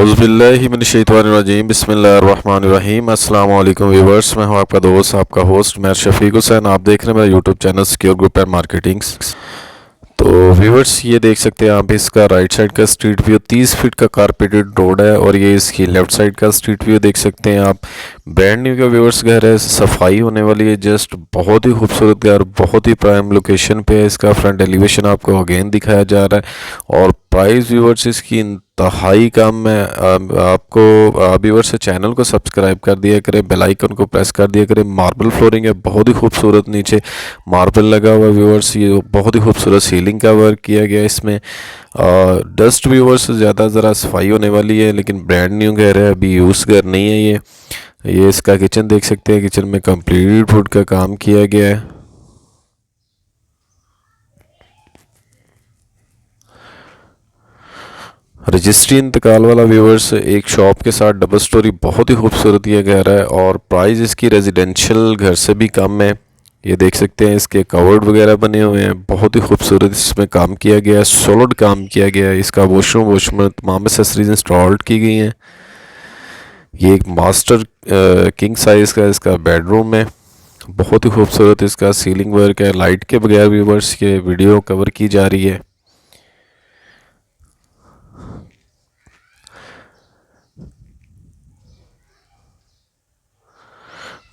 औज़ुबिल्लाहिमिनश्शैतानिर्रजीम बिस्मिल्लाहिर्रहमानिर्रहीम। अस्सलाम वालेकुम व्यूवर्स, मैं हूं आपका दोस्त आपका होस्ट मैं शफीक हुसैन। आप देख रहे हैं मेरा YouTube channel secure group and marketings. तो व्यूवर्स ये देख सकते हैं आप, इसका राइट साइड का स्ट्रीट व्यू 30 फीट का कारपेटेड रोड है और ये इसकी लेफ्ट साइड का स्ट्रीट व्यू देख सकते हैं आप। ब्रांड न्यू का व्यूवर्स घर है, सफाई होने वाली है जस्ट, बहुत ही खूबसूरत घर, बहुत ही प्राइम लोकेशन पे है। इसका फ्रंट एलिवेशन आपको अगेन दिखाया जा रहा है और प्राइस व्यूवर्स इसकी इंतहाई कम है। आपको व्यूवर्स चैनल को सब्सक्राइब कर दिया करें, बेल आइकन को प्रेस कर दिया करें। मार्बल फ्लोरिंग है, बहुत ही खूबसूरत नीचे मार्बल लगा हुआ है व्यूवर्स। ये बहुत ही खूबसूरत सीलिंग का वर्क किया गया है इसमें। डस्ट व्यूवर्स ज़्यादा ज़रा सफाई होने वाली है, लेकिन ब्रांड न्यू घर है, अभी यूज़ घर नहीं है ये इसका किचन देख सकते हैं, किचन में कंप्लीट वुड का काम किया गया है। रजिस्ट्री इंतकाल वाला व्यूवर्स एक शॉप के साथ डबल स्टोरी, बहुत ही खूबसूरत ये घर है और प्राइस इसकी रेजिडेंशियल घर से भी कम है। ये देख सकते हैं इसके कवर्ड वगैरह बने हुए हैं, बहुत ही खूबसूरत इसमें काम किया गया है, सॉलिड काम किया गया है। इसका वॉशरूम तमाम एक्सेसरीज इंस्टॉल्ड की गई हैं। ये एक मास्टर किंग साइज़ का इसका बेडरूम है, बहुत ही खूबसूरत इसका सीलिंग वर्क है। लाइट के बगैर व्यूवर्स ये वीडियो कवर की जा रही है।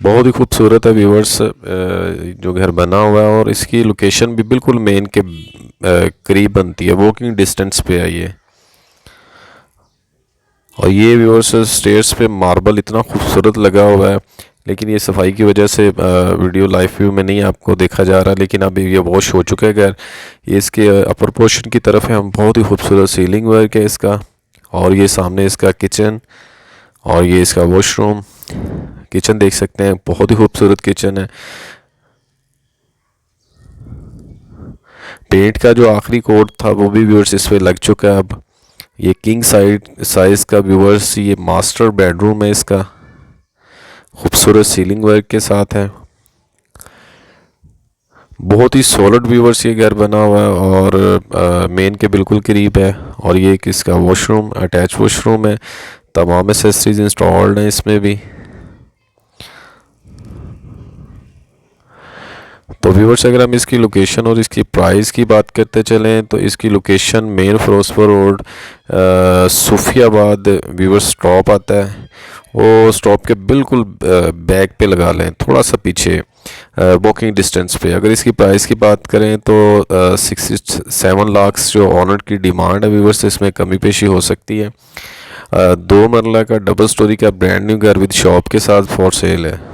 बहुत ही खूबसूरत है व्यूवर्स जो घर बना हुआ है और इसकी लोकेशन भी बिल्कुल मेन के करीब बनती है, वॉकिंग डिस्टेंस पे है ये। और ये व्यूवर्स स्टेयर्स पे मार्बल इतना खूबसूरत लगा हुआ है, लेकिन ये सफाई की वजह से वीडियो लाइव व्यू में नहीं आपको देखा जा रहा, लेकिन अभी ये वॉश हो चुका है घर। ये इसके अपर पोर्शन की तरफ है, हम बहुत ही खूबसूरत सीलिंग वर्क है इसका। और ये सामने इसका किचन और ये इसका वॉशरूम। किचन देख सकते हैं, बहुत ही खूबसूरत किचन है। पेंट का जो आखिरी कोट था वो भी व्यूअर्स इस पे लग चुका है अब। ये किंग साइज का व्यूअर्स ये मास्टर बेडरूम है इसका, खूबसूरत सीलिंग वर्क के साथ है। बहुत ही सॉलिड व्यूअर्स ये घर बना हुआ है और मेन के बिल्कुल करीब है। और ये इसका वॉशरूम अटैच वॉशरूम है, तमाम एक्सेसरीज इंस्टॉल्ड हैं इसमें भी। तो व्यूवर्स अगर हम इसकी लोकेशन और इसकी प्राइस की बात करते चलें तो इसकी location main Ferozepur road Sufiabad viewers stop आता है, वो स्टॉप के बिल्कुल बैक पे लगा लें, थोड़ा सा पीछे वॉकिंग डिस्टेंस पे। अगर इसकी प्राइस की बात करें तो 67 लाख जो ऑनर की डिमांड है व्यूवर्स, इसमें कमी पेशी हो सकती है। 2 मरला का डबल स्टोरी का ब्रांड न्यू घर विद शॉप के साथ फॉर सेल है।